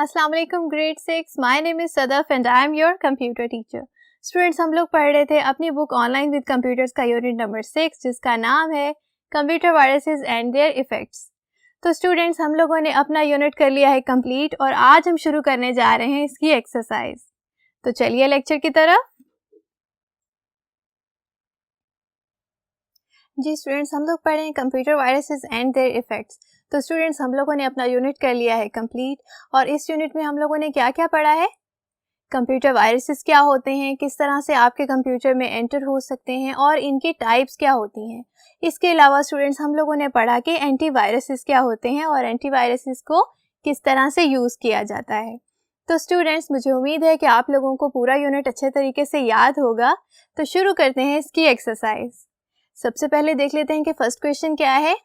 अस्सलाम वालेकुम grade 6। My name is Sadaf and I am your computer teacher. Students, हम लोग पढ़ रहे थे अपनी बुक ऑनलाइन विद कंप्यूटर्स का यूनिट नंबर 6 जिसका नाम है computer viruses and their effects. तो स्टूडेंट्स, हम लोगों ने अपना यूनिट कर लिया है कंप्लीट और आज हम शुरू करने जा रहे हैं इसकी एक्सरसाइज। तो चलिए लेक्चर की तरफ। जी स्टूडेंट्स, हम लोग पढ़ रहे हैं computer viruses and their effects. तो स्टूडेंट्स, हम लोगों ने अपना यूनिट कर लिया है कंप्लीट और इस यूनिट में हम लोगों ने क्या क्या पढ़ा है, कंप्यूटर वायरसेस क्या होते हैं, किस तरह से आपके कंप्यूटर में एंटर हो सकते हैं और इनके टाइप्स क्या होती हैं। इसके अलावा स्टूडेंट्स, हम लोगों ने पढ़ा कि एंटीवायरसेस क्या होते हैं और एंटीवायरसेस को किस तरह से यूज़ किया जाता है। तो स्टूडेंट्स, मुझे उम्मीद है कि आप लोगों को पूरा यूनिट अच्छे तरीके से याद होगा। तो शुरू करते हैं इसकी एक्सरसाइज। सबसे पहले देख लेते हैं कि फर्स्ट क्वेश्चन क्या है।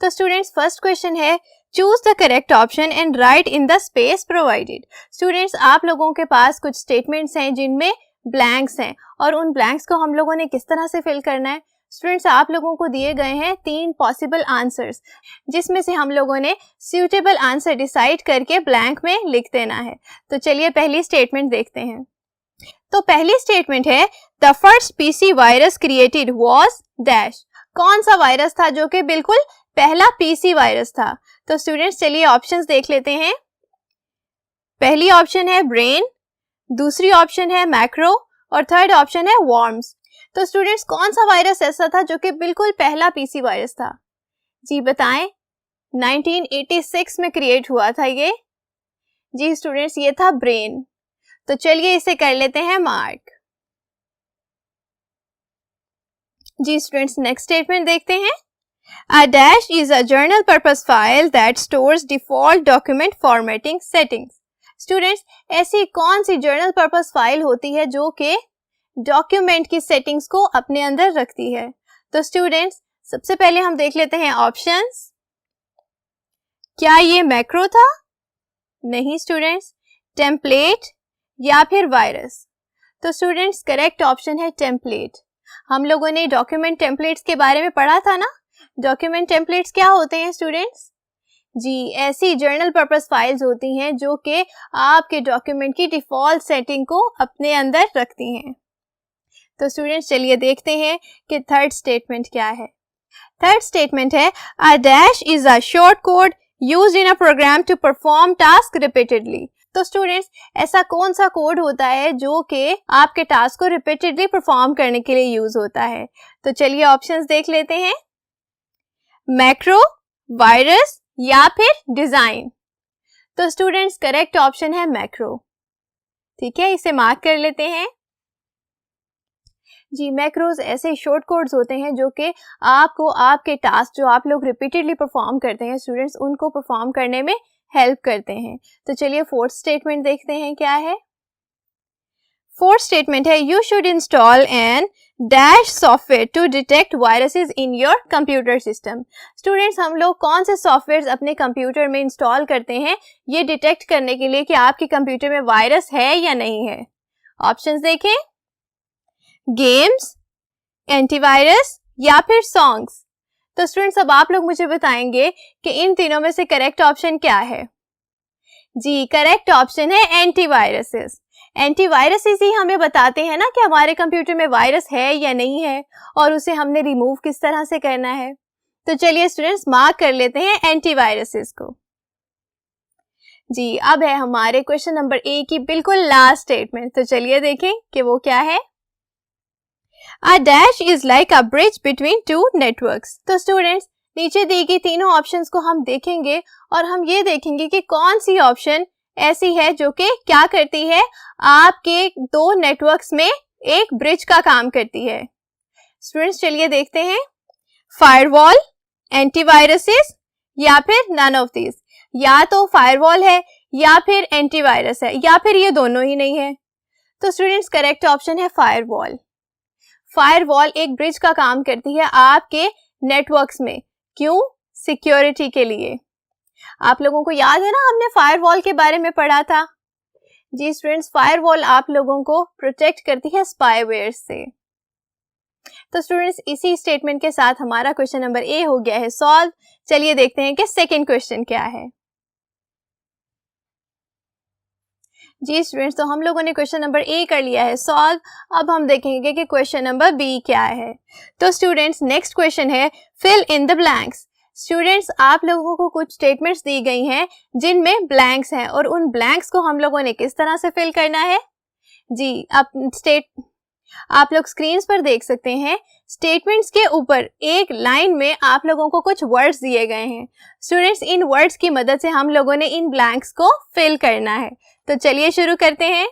तो स्टूडेंट्स, फर्स्ट क्वेश्चन है choose the correct option and right in the space provided. Students, आप लोगों के पास कुछ स्टेटमेंट्स हैं जिनमें ब्लैंक्स हैं और उन ब्लैंक्स को हम लोगों ने किस तरह से फिल करना है। स्टूडेंट्स, आप लोगों को दिए गए हैं 3 पॉसिबल आंसर्स जिसमें से हम लोगों ने सूटेबल आंसर डिसाइड करके ब्लैंक में लिख देना है। तो चलिए पहली स्टेटमेंट देखते हैं। तो पहली स्टेटमेंट है the first PC virus created was dash. कौन सा वायरस था जो कि बिल्कुल पहला पीसी वायरस था। तो स्टूडेंट्स, चलिए ऑप्शंस देख लेते हैं। पहली ऑप्शन है ब्रेन, दूसरी ऑप्शन है मैक्रो और थर्ड ऑप्शन है वॉर्म्स। तो स्टूडेंट्स, कौन सा वायरस ऐसा था जो कि बिल्कुल पहला पीसी वायरस था? जी बताएं। 1986 में क्रिएट हुआ था ये। जी स्टूडेंट्स, ये था ब्रेन। तो चलिए इसे कर लेते हैं मार्क। जी स्टूडेंट्स, नेक्स्ट स्टेटमेंट देखते हैं। A dash is a general purpose file that stores default document formatting settings. Students, ऐसी कौन सी जर्नल पर्पस फाइल होती है जो कि डॉक्यूमेंट की सेटिंग्स को अपने अंदर रखती है? तो स्टूडेंट्स, सबसे पहले हम देख लेते हैं ऑप्शंस। क्या ये मैक्रो था? नहीं स्टूडेंट्स। टेम्पलेट या फिर वायरस? तो स्टूडेंट्स, करेक्ट ऑप्शन है टेम्पलेट। हम लोगों ने डॉक्यूमेंट टेम्पलेट्स के बारे में पढ़ा था ना। डॉक्यूमेंट टेम्पलेट्स क्या होते हैं स्टूडेंट्स? जी, ऐसी जर्नल पर्पस फाइल्स होती हैं जो कि आपके डॉक्यूमेंट की डिफॉल्ट सेटिंग को अपने अंदर रखती हैं। तो स्टूडेंट्स, चलिए देखते हैं कि थर्ड स्टेटमेंट क्या है। थर्ड स्टेटमेंट है a dash is a short code used in a program to perform task repeatedly. तो स्टूडेंट्स, ऐसा कौन सा कोड होता है जो कि आपके टास्क को रिपीटेडली परफॉर्म करने के लिए यूज होता है? तो चलिए ऑप्शंस देख लेते हैं। मैक्रो, वायरस या फिर डिजाइन? तो स्टूडेंट्स, करेक्ट ऑप्शन है मैक्रो। ठीक है, इसे मार्क कर लेते हैं। जी, मैक्रोज ऐसे शॉर्ट कोड्स होते हैं जो कि आपको आपके टास्क जो आप लोग रिपीटेडली परफॉर्म करते हैं स्टूडेंट्स, उनको परफॉर्म करने में हेल्प करते हैं। तो चलिए फोर्थ स्टेटमेंट देखते हैं क्या है। फोर्थ स्टेटमेंट है you should install an dash software to detect viruses in your computer system. Students, हम लोग कौन से सॉफ्टवेयर अपने कंप्यूटर में इंस्टॉल करते हैं ये डिटेक्ट करने के लिए कि आपके कंप्यूटर में वायरस है या नहीं है? ऑप्शंस देखें। गेम्स, एंटीवायरस या फिर सॉन्ग्स? तो स्टूडेंट्स, अब आप लोग मुझे बताएंगे कि इन तीनों में से करेक्ट ऑप्शन क्या है? जी, करेक्ट ऑप्शन है एंटीवायरसेस। एंटीवायरसेस ही हमें बताते हैं ना कि हमारे कंप्यूटर में वायरस है या नहीं है और उसे हमने रिमूव किस तरह से करना है। तो चलिए स्टूडेंट्स, मार्क कर लेते हैं एंटीवायरसेस को। जी, अब है हमारे क्वेश्चन नंबर ए की बिल्कुल लास्ट स्टेटमेंट। तो चलिए देखें कि वो क्या है। A dash is like a bridge between two networks. तो स्टूडेंट्स, नीचे दी गई तीनों ऑप्शंस को हम देखेंगे और हम ये देखेंगे कि कौन सी ऑप्शन ऐसी है जो कि क्या करती है, आपके दो नेटवर्क्स में एक ब्रिज का काम करती है। स्टूडेंट्स, चलिए देखते हैं। फायरवॉल, एंटीवायरसेस या फिर नन ऑफ दीज? या तो फायरवॉल है या फिर एंटीवायरस है या फिर ये दोनों ही नहीं है। तो स्टूडेंट्स, करेक्ट ऑप्शन है फायरवॉल। फायरवॉल एक ब्रिज का काम करती है आपके नेटवर्क्स में। क्यों? सिक्योरिटी के लिए। आप लोगों को याद है ना, हमने फायरवॉल के बारे में पढ़ा था। जी स्टूडेंट्स, फायरवॉल आप लोगों को प्रोटेक्ट करती है स्पाईवेयर से। तो स्टूडेंट्स, इसी स्टेटमेंट के साथ हमारा क्वेश्चन नंबर ए हो गया है सॉल्व। चलिए देखते हैं कि सेकंड क्वेश्चन क्या है। जी स्टूडेंट्स, तो हम लोगों ने क्वेश्चन नंबर ए कर लिया है सॉल्व। अब हम देखेंगे कि क्वेश्चन नंबर बी क्या है। तो स्टूडेंट्स नेक्स्ट क्वेश्चन है fill in the blanks. Students आप लोगों को कुछ स्टेटमेंट्स दी गई हैं जिनमें ब्लैंक्स हैं और उन ब्लैंक्स को हम लोगों ने किस तरह से फिल करना है। जी आप लोग स्क्रीन पर देख सकते हैं, स्टेटमेंट्स के ऊपर एक लाइन में आप लोगों को कुछ वर्ड्स दिए गए हैं। स्टूडेंट्स इन वर्ड्स की मदद से हम लोगों ने इन ब्लैंक्स को फिल करना है। तो चलिए शुरू करते हैं।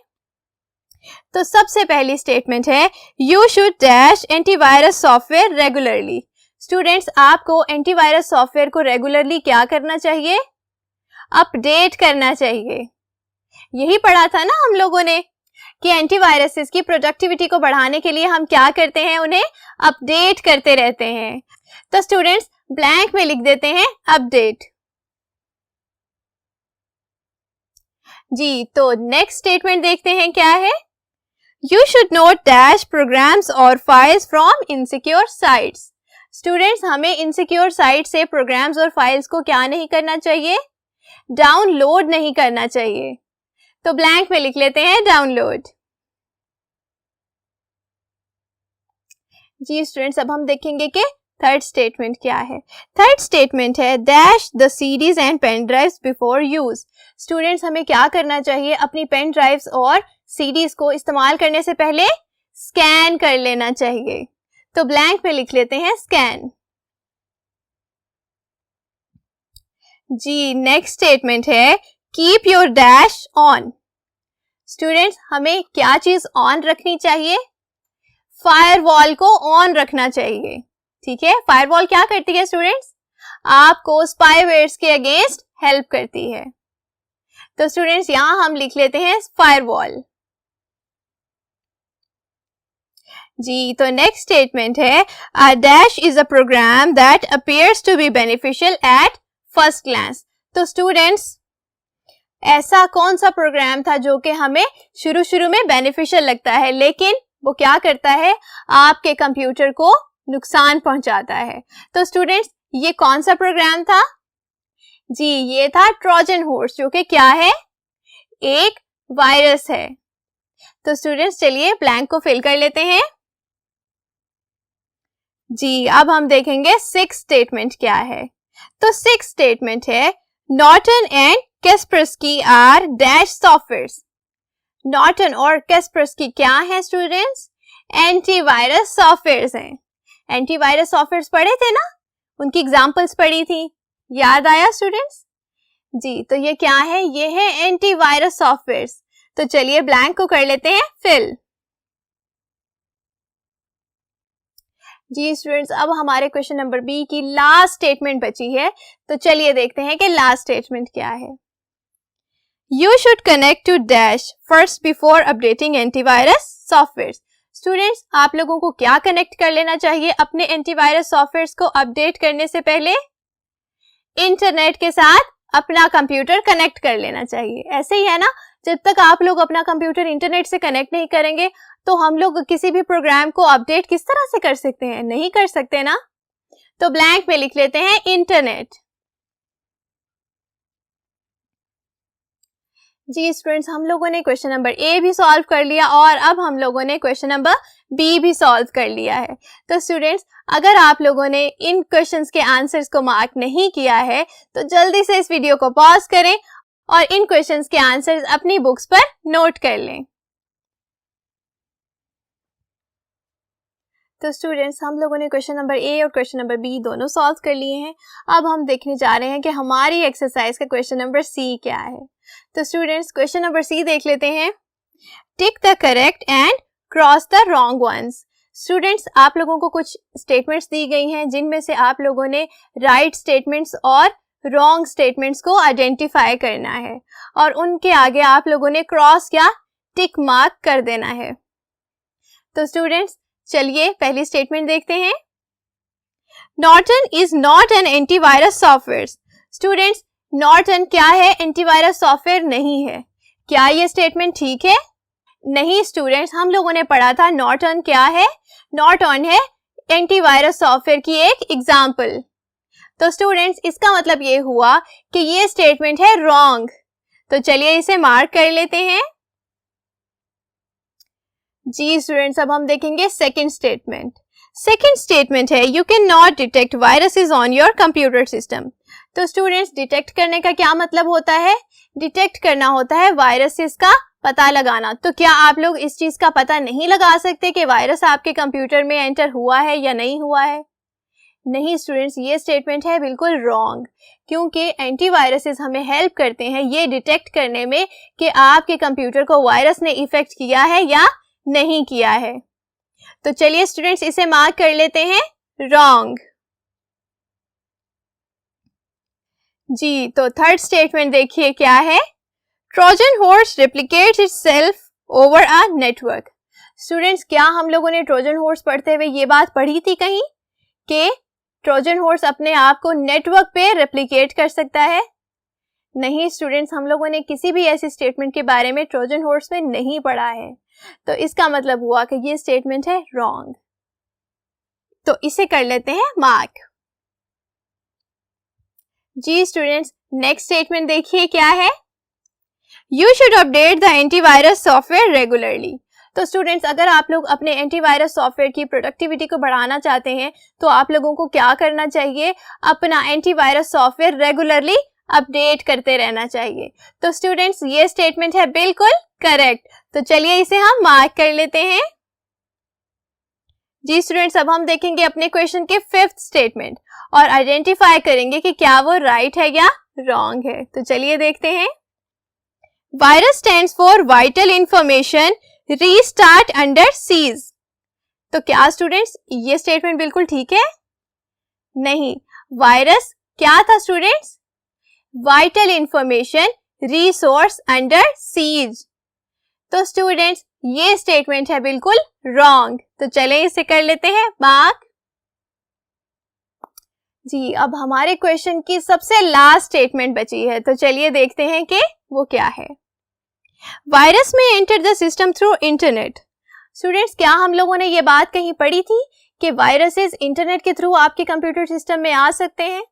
तो सबसे पहली स्टेटमेंट है you should dash antivirus software regularly. Students आपको एंटीवायरस सॉफ्टवेयर को रेगुलरली क्या करना चाहिए, अपडेट करना चाहिए। यही पढ़ा था ना हम लोगों ने कि एंटीवायरसेस की प्रोडक्टिविटी को बढ़ाने के लिए हम क्या करते हैं, उन्हें अपडेट करते रहते हैं। तो स्टूडेंट्स ब्लैंक में लिख देते हैं अपडेट। जी तो नेक्स्ट स्टेटमेंट देखते हैं क्या है। You should not dash programs और files from insecure sites. Students हमें इनसिक्योर साइट से प्रोग्राम्स और फाइल्स को क्या नहीं करना चाहिए, डाउनलोड नहीं करना चाहिए। तो ब्लैंक में लिख लेते हैं डाउनलोड। जी स्टूडेंट्स अब हम देखेंगे कि थर्ड स्टेटमेंट क्या है। थर्ड स्टेटमेंट है dash the CDs and pen drives before use. Students हमें क्या करना चाहिए, अपनी पेन ड्राइव्स और सीडीज को इस्तेमाल करने से पहले स्कैन कर लेना चाहिए। तो ब्लैंक में लिख लेते हैं स्कैन। जी नेक्स्ट स्टेटमेंट है keep your dash on. Students हमें क्या चीज ऑन रखनी चाहिए, फायरवॉल को ऑन रखना चाहिए। ठीक है, फायरवॉल क्या करती है स्टूडेंट्स, आपको स्पाईवेयर्स के अगेंस्ट हेल्प करती है। तो स्टूडेंट्स यहां हम लिख लेते हैं फायरवॉल। जी तो नेक्स्ट स्टेटमेंट है a dash is a program that appears to be beneficial at first glance. तो स्टूडेंट्स ऐसा कौन सा प्रोग्राम था जो कि हमें शुरू में बेनिफिशियल लगता है, लेकिन वो क्या करता है, आपके कंप्यूटर को नुकसान पहुंचाता है। तो स्टूडेंट्स ये कौन सा प्रोग्राम था, जी ये था ट्रोजन हॉर्स, जो कि क्या है, एक वायरस है। तो स्टूडेंट्स चलिए ब्लैंक को फिल कर लेते हैं। जी अब हम देखेंगे सिक्स स्टेटमेंट क्या है। तो सिक्स स्टेटमेंट है Norton and Kaspersky are dash softwares. Norton और कैस्परस्की क्या है स्टूडेंट्स, एंटीवायरस सॉफ्टवेयर्स हैं। एंटीवायरस सॉफ्टवेयर्स पढ़े थे ना, उनकी एग्जांपल्स पढ़ी थी, याद आया स्टूडेंट्स। जी तो ये क्या है, ये है एंटीवायरस सॉफ्टवेयर्स। तो चलिए ब्लैंक को कर लेते हैं फिल। जी स्टूडेंट्स अब हमारे क्वेश्चन नंबर बी की लास्ट स्टेटमेंट बची है। तो चलिए देखते हैं कि लास्ट स्टेटमेंट क्या है। You should connect to dash first before updating antivirus software. Students आप लोगों को क्या कनेक्ट कर लेना चाहिए अपने एंटीवायरस सॉफ्टवेयर को अपडेट करने से पहले, इंटरनेट के साथ अपना कंप्यूटर कनेक्ट कर लेना चाहिए। ऐसे ही है ना, जब तक आप लोग अपना कंप्यूटर इंटरनेट से कनेक्ट नहीं करेंगे तो हम लोग किसी भी प्रोग्राम को अपडेट किस तरह से कर सकते हैं, नहीं कर सकते ना। तो ब्लैंक में लिख लेते हैं इंटरनेट। जी स्टूडेंट्स हम लोगों ने क्वेश्चन नंबर ए भी सॉल्व कर लिया और अब हम लोगों ने क्वेश्चन नंबर बी भी सॉल्व कर लिया है। तो स्टूडेंट्स अगर आप लोगों ने इन क्वेश्चंस के आंसर्स को मार्क नहीं किया है तो जल्दी से इस वीडियो को पॉज करें और इन क्वेश्चंस के आंसर्स अपनी बुक्स पर नोट कर लें। तो स्टूडेंट्स हम लोगों ने क्वेश्चन नंबर ए और क्वेश्चन नंबर बी दोनों सॉल्व कर लिए हैं। अब हम देखने जा रहे हैं कि हमारी एक्सरसाइज का क्वेश्चन नंबर सी क्या है। तो स्टूडेंट्स क्वेश्चन नंबर सी देख लेते हैं। Tick the correct and cross the wrong ones. Students आप लोगों को कुछ स्टेटमेंट्स दी गई हैं जिनमें से आप लोगों ने राइट स्टेटमेंट्स और रॉन्ग स्टेटमेंट्स को आइडेंटिफाई करना है और उनके आगे आप लोगों ने क्रॉस या टिक मार्क कर देना है। तो स्टूडेंट्स चलिए पहली स्टेटमेंट देखते हैं। Norton is not an antivirus software. Students Norton क्या है, एंटीवायरस सॉफ्टवेयर नहीं है। क्या ये स्टेटमेंट ठीक है? नहीं स्टूडेंट्स, हम लोगों ने पढ़ा था नॉर्टन क्या है, नॉर्टन है एंटीवायरस सॉफ्टवेयर की एक एग्जाम्पल। तो स्टूडेंट्स इसका मतलब ये हुआ कि ये स्टेटमेंट है रॉन्ग। तो चलिए इसे मार्क कर लेते हैं। जी स्टूडेंट्स, अब हम देखेंगे सेकंड स्टेटमेंट। सेकंड स्टेटमेंट है you can not detect viruses on your computer system. तो स्टूडेंट्स, डिटेक्ट करने का क्या मतलब होता है? डिटेक्ट करना होता है वायरसेस का पता लगाना। तो क्या आप लोग इस चीज का पता नहीं लगा सकते कि वायरस आपके कंप्यूटर में एंटर हुआ है या नहीं हुआ है? नहीं स्टूडेंट्स, ये स्टेटमेंट है बिल्कुल रॉन्ग, क्योंकि एंटीवायरसेस हमें हेल्प करते हैं ये डिटेक्ट करने में कि आपके कंप्यूटर को वायरस ने इफेक्ट किया है या नहीं किया है। तो चलिए स्टूडेंट्स, इसे मार्क कर लेते हैं रॉन्ग। जी, तो थर्ड स्टेटमेंट देखिए क्या है। Trojan horse replicates itself over a network. Students, क्या हम लोगों ने ट्रोजन हॉर्स पढ़ते हुए ये बात पढ़ी थी कहीं कि ट्रोजन हॉर्स अपने आप को नेटवर्क पे रेप्लिकेट कर सकता है? नहीं स्टूडेंट्स, हम लोगों ने किसी भी ऐसी स्टेटमेंट के बारे में ट्रोजन हॉर्स में नहीं पढ़ा है। तो इसका मतलब हुआ कि ये स्टेटमेंट है रॉन्ग। तो इसे कर लेते हैं मार्क। जी स्टूडेंट्स, नेक्स्ट स्टेटमेंट देखिए क्या है। You should update the antivirus software regularly. तो स्टूडेंट्स, अगर आप लोग अपने एंटीवायरस सॉफ्टवेयर की प्रोडक्टिविटी को बढ़ाना चाहते हैं तो आप लोगों को क्या करना चाहिए? अपना एंटीवायरस सॉफ्टवेयर रेगुलरली अपडेट करते रहना चाहिए। तो स्टूडेंट्स, ये स्टेटमेंट है बिल्कुल करेक्ट। तो चलिए इसे हम मार्क कर लेते हैं। जी स्टूडेंट्स, अब हम देखेंगे अपने क्वेश्चन के फिफ्थ स्टेटमेंट और आइडेंटिफाई करेंगे कि क्या वो राइट है या रॉन्ग है। तो चलिए देखते हैं। Virus stands for vital information restart under seize. तो क्या स्टूडेंट्स, ये स्टेटमेंट बिल्कुल ठीक है? नहीं, वायरस क्या था students? Vital information resource under seize. तो स्टूडेंट्स, ये स्टेटमेंट है बिल्कुल रॉन्ग। तो चले इसे कर लेते हैं मार्क। जी, अब हमारे क्वेश्चन की सबसे लास्ट स्टेटमेंट बची है, तो चलिए देखते हैं कि वो क्या है। वायरस में enter the system through internet. Students, क्या हम लोगों ने ये बात कहीं पढ़ी थी कि वायरसेस इंटरनेट के थ्रू आपके कंप्यूटर सिस्टम में आ सकते हैं?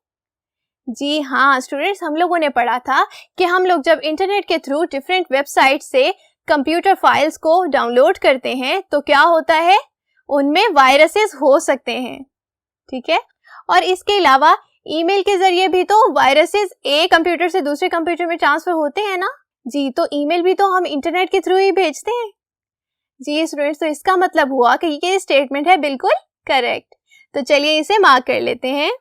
जी हाँ स्टूडेंट्स, हम लोगों ने पढ़ा था कि हम लोग जब इंटरनेट के थ्रू डिफरेंट वेबसाइट से कंप्यूटर फाइल्स को डाउनलोड करते हैं तो क्या होता है, उनमें वायरसेस हो सकते हैं। ठीक है, और इसके अलावा ईमेल के जरिए भी तो वायरसेस एक कंप्यूटर से दूसरे कंप्यूटर में ट्रांसफर होते हैं ना। जी, तो ईमेल भी तो हम इंटरनेट के थ्रू ही भेजते हैं। जी स्टूडेंट्स, तो इसका मतलब हुआ कि ये स्टेटमेंट है बिल्कुल करेक्ट। तो चलिए इसे मार्क कर लेते हैं।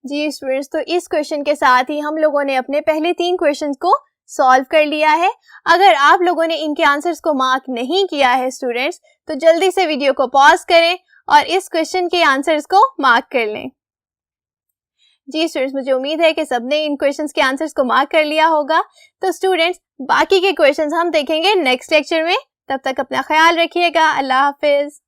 जी स्टूडेंट्स, तो इस क्वेश्चन के साथ ही हम लोगों ने अपने पहले 3 क्वेश्चंस को सॉल्व कर लिया है। अगर आप लोगों ने इनके आंसर्स को मार्क नहीं किया है स्टूडेंट्स, तो जल्दी से वीडियो को पॉज करें और इस क्वेश्चन के आंसर्स को मार्क कर लें। जी स्टूडेंट्स, मुझे उम्मीद है कि सबने इन क्वेश्चंस के आंसर्स को मार्क कर लिया होगा। तो स्टूडेंट्स, बाकी के क्वेश्चंस हम देखेंगे नेक्स्ट लेक्चर में। तब तक अपना ख्याल रखिएगा। अल्लाह हाफिज।